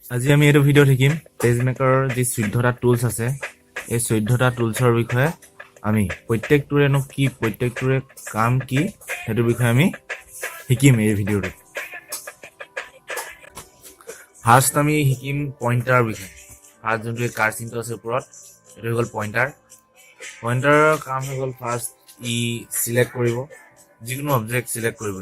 আজি আমি এই ভিডিঅ শিকিম পেজমেকাৰৰ যি 14টা টুলছ আছে এই 14টা টুলছৰ বিষয়ে আমি প্ৰত্যেকটোৰেনো কি প্ৰত্যেকটোৰে কাম কি হেতু বিষয়ে আমি শিকিম এই ভিডিঅ'টোত ফাৰ্স্ট আমি শিকিম পইণ্টাৰ বিষয়ে ফাৰ্স্ট যোনটো কাৰ চিনটো আছে ওপৰত এটো হৈ গ'ল পইণ্টাৰৰ কাম হৈ গ'ল ফাৰ্স্ট ই সিলেক্ট কৰিব যিকোনো অবজেক্ট সিলেক্ট কৰিব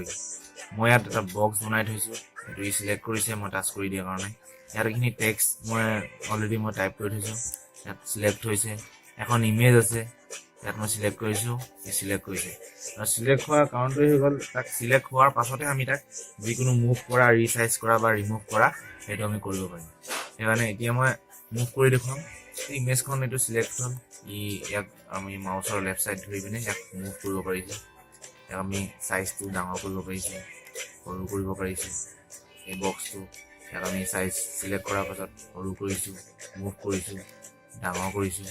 মই ইয়াত এটা বক্স বনাই থৈছো এটো ই সিলেক্ট কৰিছে মই টাচ কৰি দিয়া কাৰণে ইয়াৰ কিনি টেক্সট মই অলৰেডি মই টাইপ কৰি থৈছো ইয়াত সিলেক্ট হৈছে এখন ইমেজ আছে ইয়াত মই সিলেক্ট কৰিছো ই সিলেক্ট কৰিছে আৰু সিলেক্ট হোৱাৰ কাৰণটো হৈ গ'ল তাক সিলেক্ট হোৱাৰ পাছতে আমি তাক যিকোনো মুভ কৰা ৰিসাইজ কৰা বা ৰিমুভ কৰা সেইটো আমি কৰিব পাৰিম সেইকাৰণে এতিয়া মই মুভ কৰি দেখুৱাম ইমেজখন এটো সিলেক্ট হ'ল ই ইয়াক আমি মাউসৰ লেফট সাইড ধৰি পিনে ইয়াক মুভ কৰিব পাৰিছো ইয়াক আমি সাইজটো ডাঙৰ কৰিব পাৰিছো সৰু কৰিব পাৰিছো এই বক্সটো ইয়াক আমি সাইজ সিলেক্ট কৰাৰ পাছত সৰু কৰিছো মুভ কৰিছো ডাঙৰ কৰিছো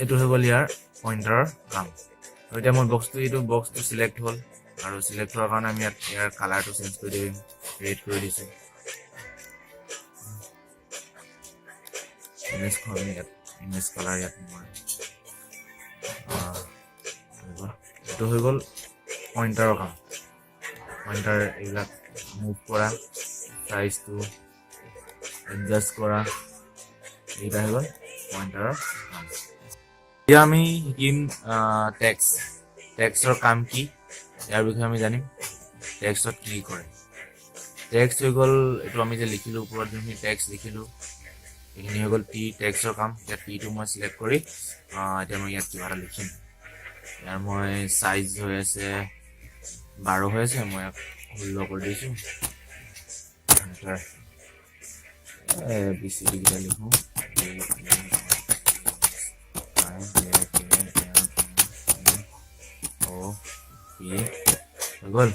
এটো হৈ গ'ল ইয়াৰ পইণ্টাৰৰ কাম আৰু এতিয়া মই বক্সটো সিলেক্ট হ'ল আৰু সিলেক্ট হোৱাৰ কাৰণে আমি ইয়াৰ কালাৰটো চেঞ্জ কৰি দিম ৰেড কৰি দিছো ইমেজ কালাৰ ইয়াত মই এটো হৈ গ'ল পইণ্টাৰৰ কাম পইণ্টাৰ এইবিলাক মুভ কৰা সাইজটো এডজাস্ট কৰা এইটা হৈ গ'ল পইণ্টাৰৰ কাম এতিয়া আমি শিকিম টেক্সটৰ কাম কি ইয়াৰ বিষয়ে আমি জানিম টেক্সটত কি কৰে টেক্সট হৈ গ'ল এটো আমি যে লিখিলো ওপৰত যোনখিনি টেক্সট লিখিলো এইখিনি হৈ গ'ল টি টেক্সটৰ কাম ইয়াত টিটো মই সিলেক্ট কৰি এতিয়া মই ইয়াত কিবা এটা লিখিম ইয়াৰ মই সাইজ হৈ আছে 12 হৈ আছে মই 16 কৰি দিছো বিসিডি গিটা লিখো গ'ল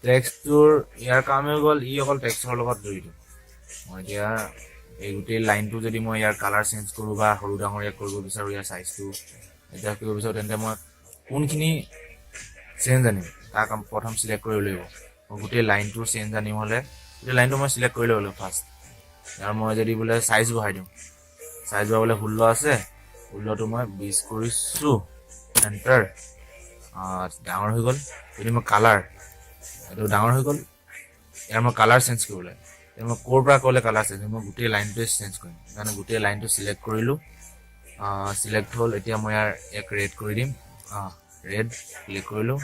টেক্সটৰ ইয়াৰ কাম হৈ গ'ল ই অকল টেক্সটৰ লগত জড়িত মই এতিয়া এই গোটেই লাইনটো যদি মই ইয়াৰ কালাৰ চেঞ্জ কৰো বা সৰু ডাঙৰ ইয়াক কৰিব বিচাৰো ইয়াৰ সাইজটো এটা কৰিব বিচাৰো তেন্তে মই কোনখিনি চেঞ্জ আনিম তাক প্ৰথম সিলেক্ট কৰিব লাগিব মই গোটেই লাইনটো চেঞ্জ আনিম হলে গোটেই লাইনটো মই সিলেক্ট কৰি ল'লো ফাৰ্স্ট আৰু মই যদি বোলে সাইজ বঢ়াই দিম সাইজ বঢ়াবলে 16 আছে 16 টো মই 20 কৰিছো এন্টাৰ ডাঙৰ হৈ গ'ল যদি মই কালাৰ এটো ডাঙৰ হৈ গ'ল ইয়াৰ মই কালাৰ চেঞ্জ কৰিবলৈ মই কোৰ পৰা ক'লে কালাৰ চেঞ্জ মই গোটেই লাইনটো চেঞ্জ কৰিম মানে গোটেই লাইনটো সিলেক্ট কৰিলো সিলেক্ট হ'ল এতিয়া মই ইয়াৰ এক ৰেড কৰি দিম ৰেড ক্লিক কৰিলো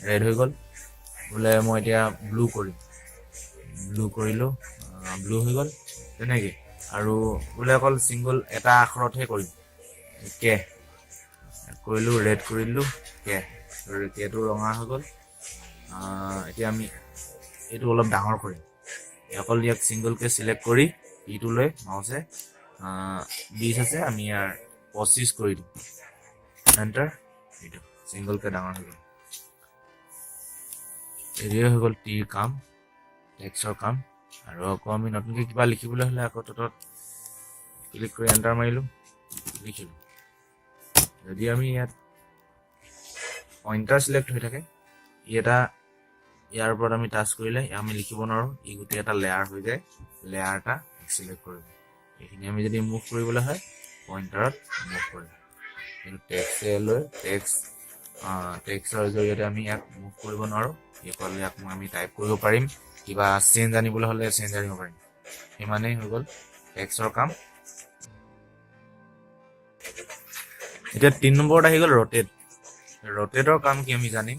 ৰেড হৈ গ'ল বোলে মই এতিয়া ব্লু কৰিম ব্লু কৰিলো ব্লু হৈ গ'ল তেনেকৈ আৰু বোলে অকল সিঙ্গল এটা আখৰতহে কৰিম কে কৰিলো ৰেড কৰিলো কেটো ৰঙা হৈ গ'ল এতিয়া আমি এটো অলপ ডাঙৰ কৰিম অকল ইয়াক সিঙ্গল কে সিলেক্ট কৰি ইটো লৈ মাউসে 20 আছে আমি ইয়াৰ 25 কৰি দিম এন্টাৰ ইটো সিঙ্গল কে ডাঙৰ হৈ গ'ল এৰিয়া হৈ গ'ল টিৰ কাম টেক্সটৰ কাম আৰু আকৌ আমি নতুনকৈ কিবা লিখিবলৈ হলে আকৌ ততত ক্লিক কৰি এন্টাৰ মাৰিলো লিখিলো যদি আমি ইয়াত পইণ্টাৰ সিলেক্ট হৈ থাকে ইয়াৰ ওপৰত আমি টাচ কৰিলে আমি লিখিব নোৱাৰো ই গোটেই এটা লেয়াৰ হৈ যায় লেয়াৰটা সিলেক্ট কৰিব এইখিনি আমি যদি মুভ কৰিবলৈ হয় পইণ্টাৰত মুভ কৰিম কিন্তু টেক্সটৰ জৰিয়তে আমি ইয়াক মুভ কৰিব নোৱাৰো এইফালে ইয়াক আমি টাইপ কৰিব পাৰিম কিবা চেঞ্জ আনিবলৈ হলে চেঞ্জ আনিব পাৰিম ইমানেই হৈ গ'ল টেক্সটৰ কাম এতিয়া 3 নম্বৰত আহি গ'ল ৰোটেটৰ কাম কি আমি জানিম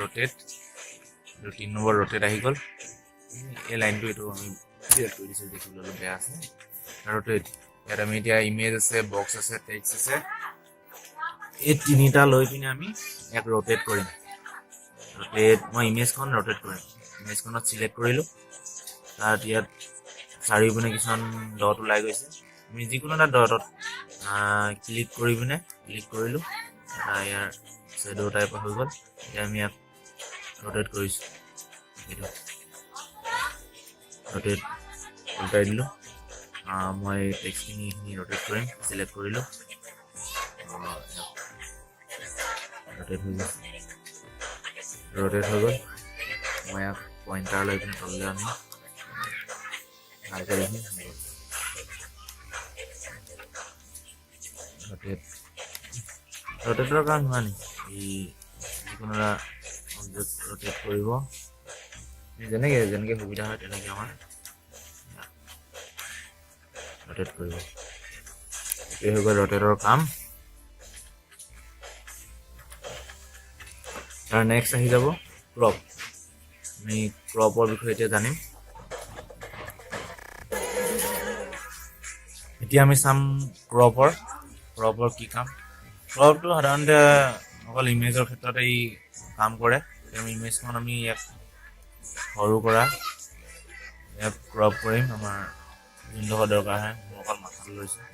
ৰোটেট 3 নম্বৰ ৰোটেট আহি গ'ল এই লাইনটো এটো আমি ক্লিয়াৰ কৰি দিছো দেখিবলৈ বেয়া আছে ৰোটেট ইয়াত আমি এতিয়া ইমেজ আছে বক্স আছে টেক্সট আছে এই তিনিটা লৈ কিনে আমি এক ৰোটেট কৰিম ৰোটেট মই ইমেজখন ৰোটেট কৰিম ইমেজখনত সিলেক্ট কৰিলো তাত ইয়াত চাৰিওপিনে কিছুমান ডট ওলাই গৈছে আমি যিকোনো এটা ডটত ক্লিক কৰি পিনে ক্লিক কৰিলো ইয়াৰ শ্যাডো টাইপ হৈ গ'ল এতিয়া আমি ইয়াক ৰোটেট কৰিছো এটো ৰোটেট উল্টাই দিলো মই টেক্সটখিনি ৰোটেট কৰিম সিলেক্ট কৰিলো ৰোটেট হৈ গ'ল মই পইণ্টাৰ লৈ পিনে তললৈ আমি ভালকৈ দেখি ৰটেটৰ কাম সিমানেই এই যিকোনো এটা অবজেক্ট ৰটেট কৰিব যেনেকৈ সুবিধা হয় তেনেকৈ আমাৰ ৰটেট কৰিব এইটোৱে হৈ গ'ল ৰটেটৰ কাম তাৰ নেক্সট আহি যাব ক্ৰপ আমি ক্ৰপৰ বিষয়ে এতিয়া জানিম এতিয়া আমি চাম ক্ৰপৰ কি কাম ক্ৰপটো সাধাৰণতে অকল ইমেজৰ ক্ষেত্ৰত এই কাম কৰে আমি ইমেজখন আমি ইয়াক সৰু কৰা ইয়াক ক্ৰপ কৰিম আমাৰ যোনডোখৰ দৰকাৰ হয় মোৰ অকল মাথাটো লৈছোঁ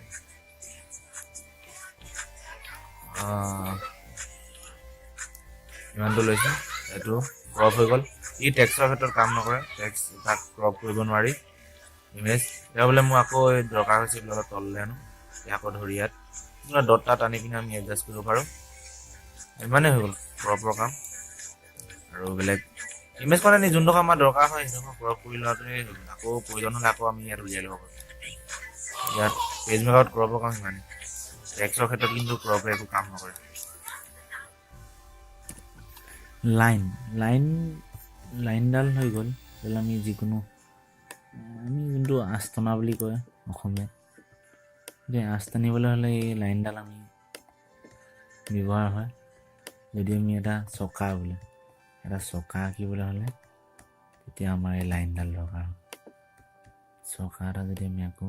ইমানটো লৈছোঁ এইটো ক্ৰপ হৈ গ'ল ই টেক্সটৰ ক্ষেত্ৰত কাম নকৰে টেক্সট তাক ক্ৰপ কৰিব নোৱাৰি ইমেজ এতিয়া বোলে মোৰ আকৌ দৰকাৰ হৈছে বোলে তললৈ আনো আকৌ ধৰি ইয়াত ডট তাত আনি পিনে আমি এডজাষ্ট কৰিব পাৰোঁ ইমানেই হৈ গ'ল ক্ৰপৰ কাম আৰু বেলেগ ইমেজখন আনি যোনডোখৰ আমাৰ দৰকাৰ হয় সেইডোখৰ ক্ৰপ কৰি লোৱাটোৱে আকৌ প্ৰয়োজন হ'লে আকৌ আমি ইয়াত উলিয়াই ল'ব পাৰোঁ ইয়াত পেজমেকাৰত ক্ৰপৰ কাম সিমানেই টেক্সটৰ ক্ষেত্ৰত কিন্তু ক্ৰপে একো কাম নকৰে লাইনডাল হৈ গ'ল আমি যিকোনো আমি যোনটো আস্তনা বুলি কয় অসমীয়াত এতিয়া আঁচ টানিবলৈ হ'লে এই লাইনডাল আমি ব্যৱহাৰ হয় যদি আমি এটা চকা আঁকিবলৈ হ'লে তেতিয়া আমাৰ এই লাইনডাল দৰকাৰ হয় চকা এটা যদি আমি আঁকো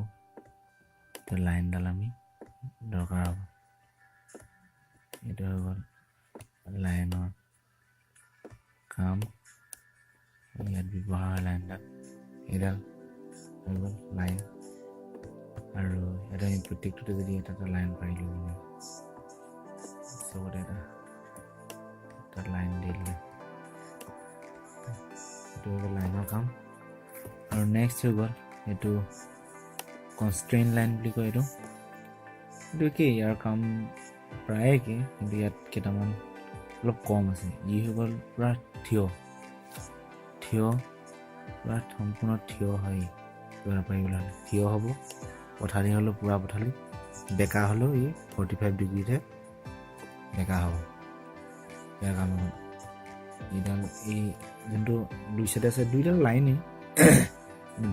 তেতিয়া লাইনডাল আমি দৰকাৰ হ'ব এইটো হৈ গ'ল লাইনৰ কাম ইয়াত ব্যৱহাৰ হয় লাইনডাল এইডাল হৈ গ'ল লাইন আৰু ইয়াত আমি প্ৰত্যেকটোতে যদি এটা লাইন পাৰিলোঁ চবতে এটা লাইন দি দিলে এইটো হৈ গ'ল লাইনৰ কাম আৰু নেক্সট হৈ গ'ল এইটো কনষ্ট্ৰেইন লাইন বুলি কয় এইটো কি ইয়াৰ কাম প্ৰায় একেই কিন্তু ইয়াত কেইটামান অলপ কম আছে ই হৈ গ'ল পূৰা থিয় পূৰা সম্পূৰ্ণ থিয় হয় কিবা পাৰিবলৈ হ'লে থিয় হ'ব পথালি হ'লেও পূৰা পথালি বেকা হ'লেও ই 45 ডিগ্ৰীতে বেকা হ'ব ইয়াৰ কাম হ'ল এইডাল এই যোনটো দুই চাইডে আছে দুইডাল লাইনেই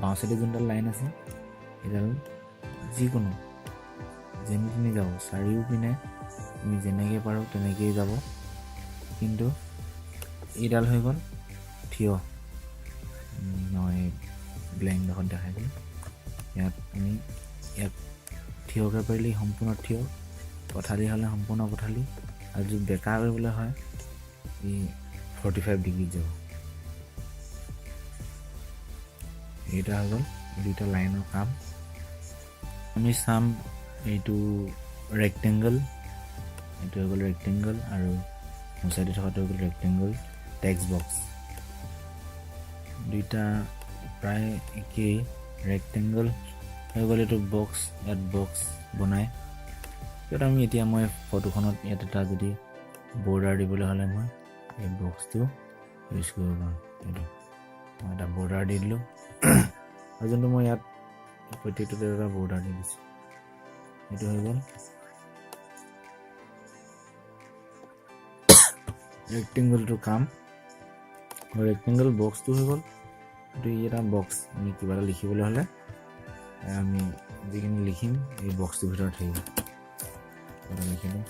বাওঁ চাইডে যোনডাল লাইন আছে এইডাল যিকোনো যেনি যাব চাৰিও পিনে আমি যেনেকৈ পাৰোঁ তেনেকৈয়ে যাব কিন্তু এইডাল হৈ গ'ল থিয় মই ব্লেংকডোখৰত দেখাই দিম ইয়াত আমি ইয়াত থিয়কৈ পাৰিলে সম্পূৰ্ণ থিয় পথালি হ'লে সম্পূৰ্ণ পথালি আৰু যদি বেকা কৰিবলৈ হয় ই 45 ডিগ্ৰীত যাব এইটা হৈ গ'ল দুইটা লাইনৰ কাম আমি চাম এইটো ৰেক্টেংগল এইটো হৈ গ'ল ৰেক্টেংগল আৰু মোচাইডে থকাটো হৈ গ'ল ৰেক্টেংগল টেক্সট বক্স দুইটা প্ৰায় একেই ৰেক্টেংগল হৈ গ'ল এইটো বক্স ইয়াত বক্স বনাই ইয়াত আমি এতিয়া মই ফটোখনত ইয়াত এটা যদি বৰ্ডাৰ দিবলৈ হ'লে মই এই বক্সটো ইউজ কৰিব পাৰোঁ এইটো মই এটা বৰ্ডাৰ দি দিলোঁ আৰু যোনটো মই ইয়াত প্ৰত্যেকটোতে এটা বৰ্ডাৰ দি দিছোঁ এইটো হৈ গ'ল ৰেক্টেংগলটো কাম আৰু ৰেক্টেংগল বক্সটো হৈ গ'ল এইটো এটা বক্স আমি কিবা এটা লিখিবলৈ হ'লে আমি যিখিনি লিখিম এই বক্সটোৰ ভিতৰত থাকিব এটা লিখিলোঁ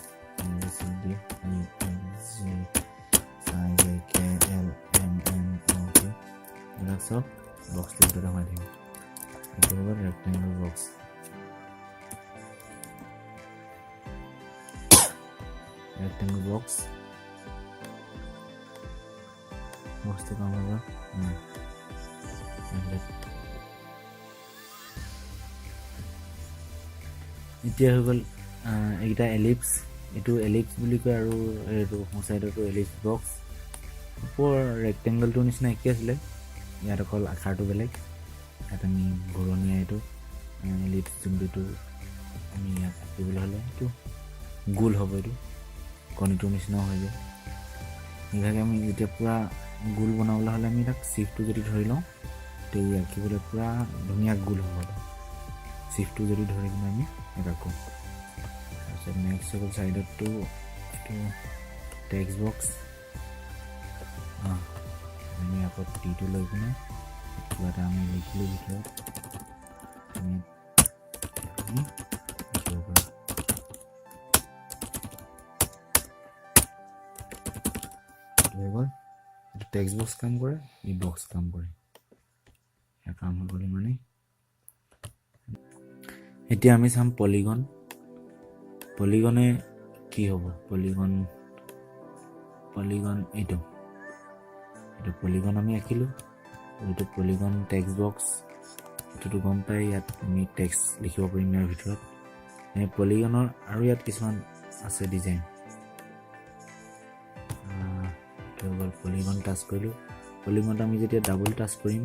এইবিলাক চব বক্সটোৰ ভিতৰতে সোমাই থাকিব এইটো হৈ গ'ল ৰেক্টেংগল বক্স বক্সটো কাম হ'ব এতিয়া হৈ গ'ল এইকেইটা এলিপ্স এইটো এলিপ্স বুলি কয় আৰু এইটো সোঁ চাইডতো এলিপ্স বক্স ওপৰ ৰেক্টেংগলটোৰ নিচিনা একেই আছিলে ইয়াত অকল আকাৰটো বেলেগ ইয়াত আমি ঘূৰণীয়া এইটো এলিপ্স যোনটো আমি ইয়াত আঁকিবলৈ হ'লে এইটো গোল হ'ব এইটো কণীটোৰ নিচিনাও হৈ যায় সেইভাগে আমি যেতিয়া পূৰা গোল বনাবলৈ হ'লে আমি তাক চিফ্টটো যদি ধৰি লওঁ তেতিয়া আঁকিবলৈ পূৰা ধুনীয়া গোল হ'ব। চিফ্টটো যদি ধৰি কিনে আমি আঁকো। তাৰপিছত নেক্সট হৈ গ'ল ছাইডতটো এইটো টেক্সট বক্স। আমি আকৌ টিটো লৈ কিনে কিবা এটা আমি লিখিলোঁ ভিতৰত আমি লিখিব পাৰোঁ। হৈ গ'ল। এইটো টেক্সট বক্স কাম কৰে, ই বক্স কাম কৰে। ইয়াৰ কাম হৈ গ'ল মানে। এতিয়া আমি চাম পলিগন। পলিগনে কি হ'ব? পলিগন এইটো পলিগন আমি আঁকিলোঁ। এইটো পলিগন টেক্সট বক্স, এইটোতো গম পাই। ইয়াত আমি টেক্সট লিখিব পাৰিম ইয়াৰ ভিতৰত। পলিগনৰ আৰু ইয়াত কিছুমান আছে ডিজাইন। হৈ গ'ল পলিগন টাচ কৰিলোঁ। পলিগনত আমি যেতিয়া ডাবল টাচ কৰিম,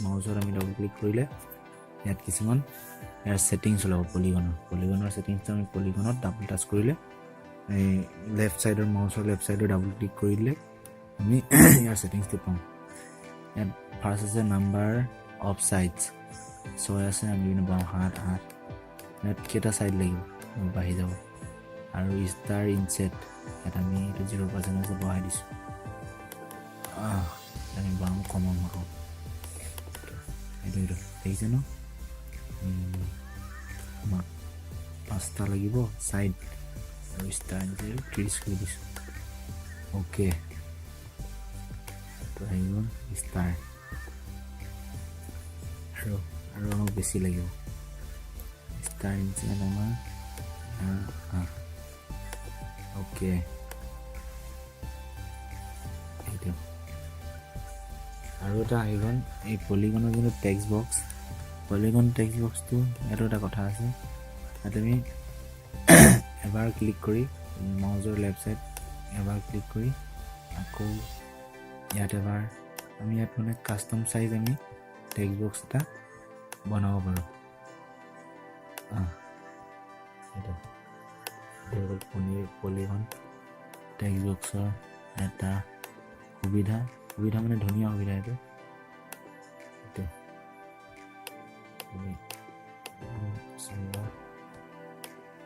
মাউচত আমি ডাবল ক্লিক কৰিলে ইয়াত কিছুমান ইয়াৰ ছেটিংছ ওলাব। পলিগনৰ ছেটিংছটো আমি পলিগনত ডাবল টাচ কৰিলে এই লেফ্ট ছাইডৰ মাউচৰ লেফ্ট ছাইডৰ ডাবল ক্লিক কৰি দিলে আমি ইয়াৰ ছেটিংছটো পাম। ইয়াত ফাৰ্ষ্ট আছে নাম্বাৰ অফ ছাইডছ 6 আছে। আমি বাওঁ 7 8 ইয়াত কেইটা ছাইড লাগিব বাঢ়ি যাব। আৰু ষ্টাৰ ইনছেট ইয়াত আমি এইটো 0% আছে বঢ়াই দিছোঁ। আমি বাওঁ কমাম আকৌ এইটো দেখিছে ন? আমাক 5টা লাগিব ছাইড আৰু ষ্টাৰ ইনছেট 30 কৰি দিছোঁ। অ'কে, এইটো আহি গ'ল ষ্টাৰ। আৰু আমাক বেছি লাগিব ষ্টাৰ ইনছেট আমাৰ। অ'কে, এইটো আৰু এটা আহি গ'ল এই পলিগনৰ যোনটো টেক্সট বক্স। পলিগন টেক্সট বক্সটো ইয়াতো এটা কথা আছে। ইয়াত আমি এবাৰ ক্লিক কৰি মাউচৰ লেফ্ট ছাইড এবাৰ ক্লিক কৰি আকৌ ইয়াত এবাৰ আমি ইয়াত মানে কাষ্টম চাইজ আমি টেক্সট বক্স এটা বনাব পাৰোঁ। এইটো পলিগন টেক্সট বক্সৰ এটা সুবিধা মানে ধুনীয়া সুবিধা। এইটো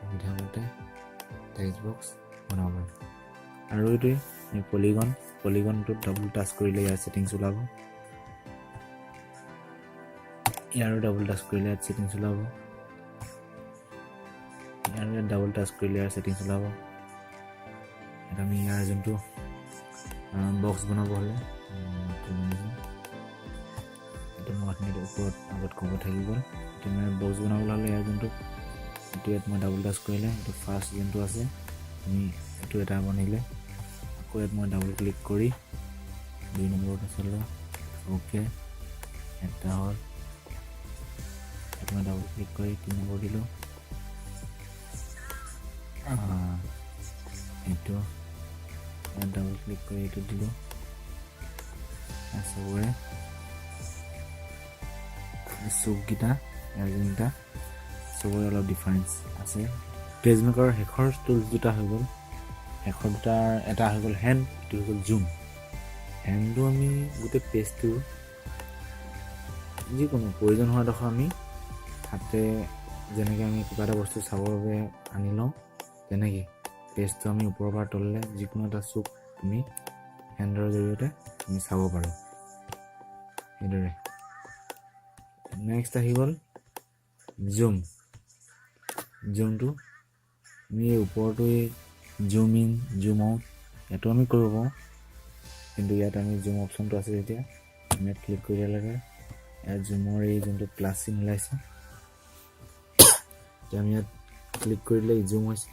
সুবিধা মতে টেক্সট বক্স বনাব পাৰোঁ। আৰু এইটোৱে পলিগনটোত ডাবল টাচ কৰিলে ইয়াৰ ছেটিংছ ওলাব। ইয়াৰো ডাবল টাচ কৰিলে ইয়াত ছেটিংছ ওলাব। ইয়াৰো ইয়াত ডাবল টাচ কৰিলে ইয়াৰ ছেটিংছ ওলাব। ইয়াত আমি ইয়াৰ যোনটো বক্স বনাব হ'লে এইটো মই ওপৰত আগত ক'ব থাকি গ'ল। এইটো মানে বক্স বনাবলৈ হ'লে ইয়াৰ যোনটো এইটো ইয়াত মই ডাবল টাচ কৰিলে এইটো ফাৰ্ষ্ট যোনটো আছে আমি এইটো এটা বনিলে আকৌ ইয়াত মই ডাবল ক্লিক কৰি 2 নম্বৰত আছিলে। অ'কে, এটা হ'ল। ইয়াত মই ডাবল ক্লিক কৰি 3 নম্বৰ দিলোঁ। এইটো ইয়াত ডাবল ক্লিক কৰি এইটো দিলোঁ। চবৰে চুককেইটা ইয়াৰ যোনকেইটা চবৰে অলপ ডিফাৰেঞ্চ আছে। পেজমেকাৰৰ শেষৰ টুলছ দুটা হৈ গ'ল। শেষৰ দুটাৰ এটা হৈ গ'ল হেণ্ড, এইটো হৈ গ'ল জুম। হেণ্ডটো আমি গোটেই পেজটো যিকোনো প্ৰয়োজন হোৱাডোখৰ আমি হাতে যেনেকৈ আমি কিবা এটা বস্তু চাবৰ বাবে আনি লওঁ তেনেকৈ পেজটো আমি ওপৰৰ পৰা তললৈ যিকোনো এটা চুক আমি হেণ্ডৰ জৰিয়তে আমি চাব পাৰোঁ। সেইদৰে নেক্সট আহি গ'ল জুমটো আমি ওপৰতো জুম ইন জুম আউট ইয়াতো আমি কৰিব পাৰোঁ। কিন্তু ইয়াত আমি জুম অপশ্যনটো আছে যেতিয়া আমি ইয়াত ক্লিক কৰিব লাগে। ইয়াত জুমৰ এই যোনটো প্লাছ চিন ওলাইছে এতিয়া আমি ইয়াত ক্লিক কৰিলে জুম হৈছে।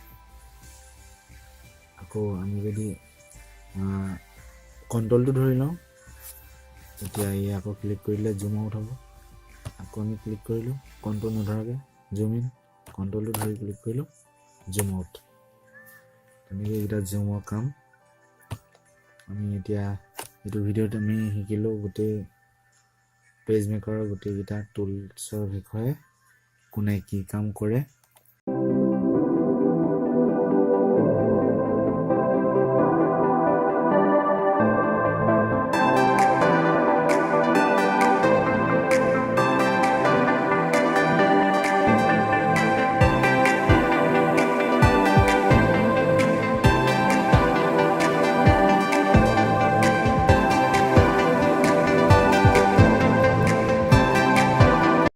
আকৌ আমি যদি কণ্ট্ৰলটো ধৰি লওঁ তেতিয়া ই আকৌ ক্লিক কৰিলে জুম আউট হ'ব। আকৌ আমি ক্লিক কৰিলোঁ কণ্ট্ৰল নধৰাকৈ জুম ইন, কণ্ট্ৰলটো ধৰি ক্লিক কৰিলোঁ জুম আউট। তেনেকৈ এইকেইটা জুমৰ কাম আমি এতিয়া এইটো ভিডিঅ'ত আমি শিকিলোঁ গোটেই পেজমেকাৰৰ গোটেইকেইটা টুলছৰ বিষয়ে কোনে কি কাম কৰে।